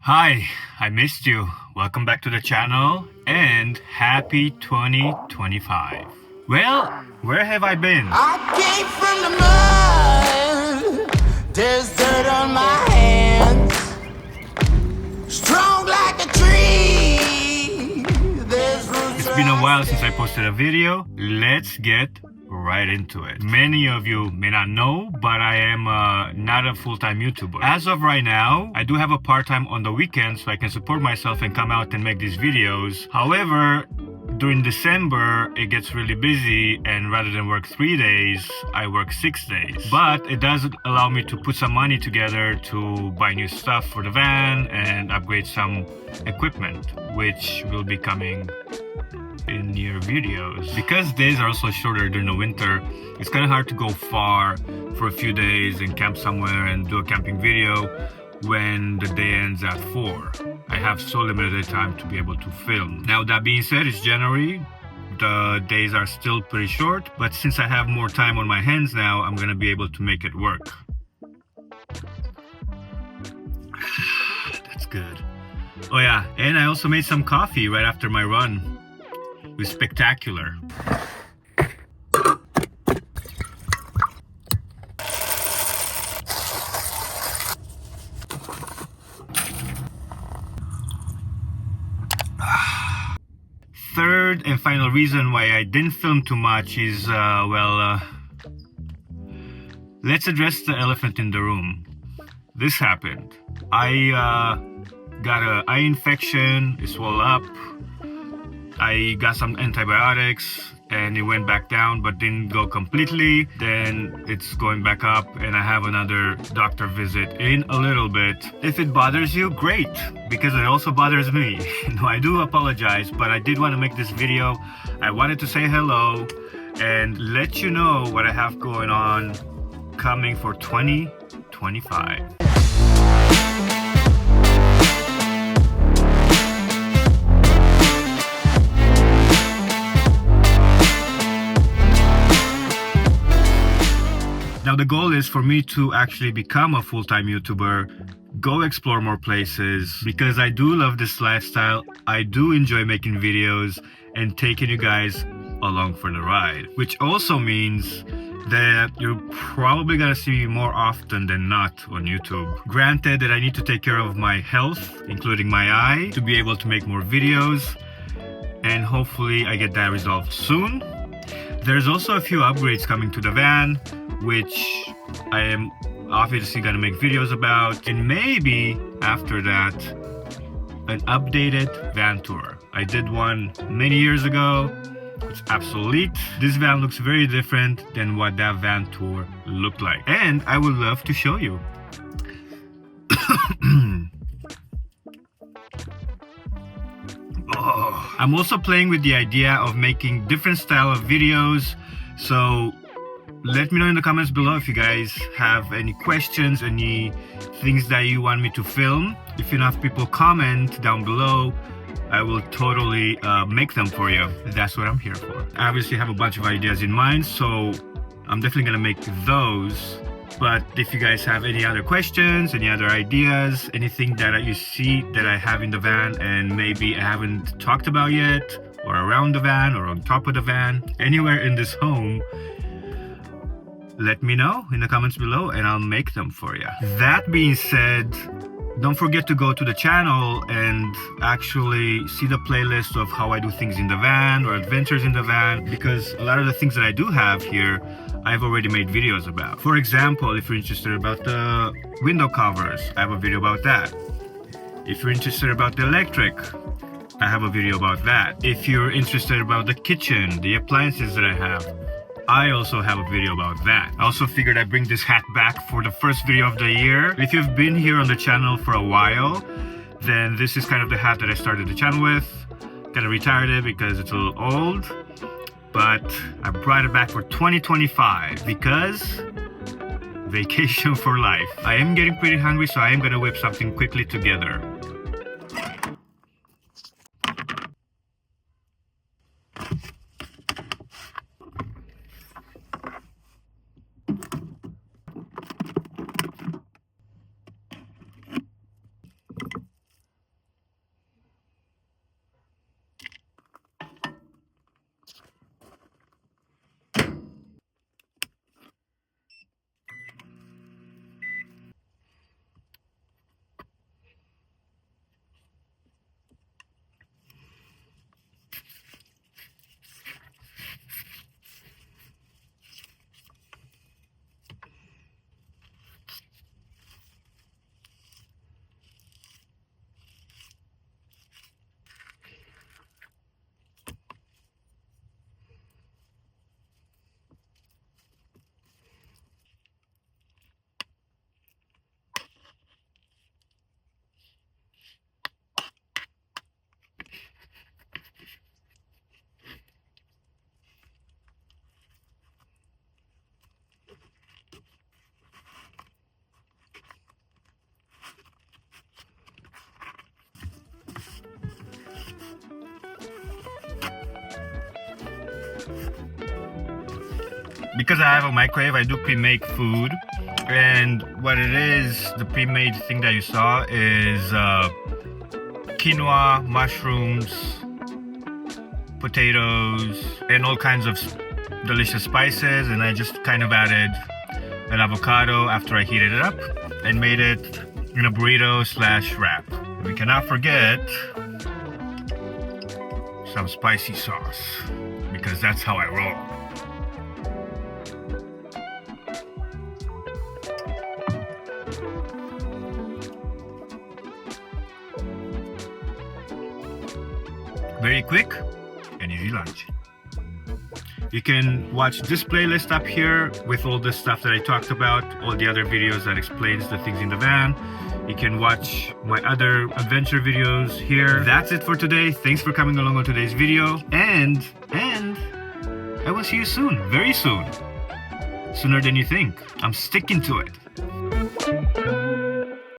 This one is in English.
Hi, I missed you. Welcome back to the channel and happy 2025. Well, where have I been? I came from the mud. There's dirt on my hands. Strong like a tree. There's roots. It's been a while since I posted a video. Let's get right into it. Many of you may not know, but I am not a full-time YouTuber. As of right now, I do have a part-time on the weekends so I can support myself and come out and make these videos. However, during December, it gets really busy, and rather than work 3 days, I work 6 days. But it does allow me to put some money together to buy new stuff for the van and upgrade some equipment, which will be coming in near videos. Because days are also shorter during the winter, it's kind of hard to go far for a few days and camp somewhere and do a camping video when the day ends at 4. I have so limited time to be able to film. Now that being said, it's January. The days are still pretty short, but since I have more time on my hands now, I'm gonna be able to make it work. That's good. Oh yeah, and I also made some coffee right after my run. It was spectacular. Third and final reason why I didn't film too much is, let's address the elephant in the room. This happened. I got an eye infection, it swelled up. I got some antibiotics and it went back down but didn't go completely. Then it's going back up and I have another doctor visit in a little bit. If it bothers you, great, because it also bothers me. No, I do apologize, but I did want to make this video. I wanted to say hello and let you know what I have going on coming for 2025. Now the goal is for me to actually become a full-time YouTuber, go explore more places, because I do love this lifestyle. I do enjoy making videos and taking you guys along for the ride, which also means that you're probably gonna see me more often than not on YouTube. Granted that I need to take care of my health, including my eye, to be able to make more videos, and hopefully I get that resolved soon. There's also a few upgrades coming to the van, which I am obviously gonna make videos about, and maybe after that an updated van tour. I did one many years ago. It's obsolete. This van looks very different than what that van tour looked like, and I would love to show you. Oh. I'm also playing with the idea of making different style of videos, so let me know in the comments below if you guys have any questions, any things that you want me to film. If enough people comment down below, I will totally make them for you. That's what I'm here for. I obviously have a bunch of ideas in mind, so I'm definitely gonna make those. But if you guys have any other questions, any other ideas, anything that you see that I have in the van and maybe I haven't talked about yet, or around the van, or on top of the van, anywhere in this home, let me know in the comments below and I'll make them for you. That being said, don't forget to go to the channel and actually see the playlist of how I do things in the van or adventures in the van, because a lot of the things that I do have here, I've already made videos about. For example, if you're interested about the window covers, I have a video about that. If you're interested about the electric, I have a video about that. If you're interested about the kitchen, the appliances that I have, I also have a video about that. I also figured I'd bring this hat back for the first video of the year. If you've been here on the channel for a while, then this is kind of the hat that I started the channel with. Kind of retired it because it's a little old, but I brought it back for 2025 because vacation for life. I am getting pretty hungry, so I am gonna whip something quickly together. Because I have a microwave, I do pre-make food. And what it is, the pre-made thing that you saw is quinoa, mushrooms, potatoes, and all kinds of delicious spices. And I just kind of added an avocado after I heated it up and made it in a burrito / wrap. We cannot forget some spicy sauce, because that's how I roll. Very quick and easy lunch. You can watch this playlist up here with all the stuff that I talked about, all the other videos that explains the things in the van. You can watch my other adventure videos here. That's it for today. Thanks for coming along on today's video. And I will see you soon, very soon. Sooner than you think. I'm sticking to it.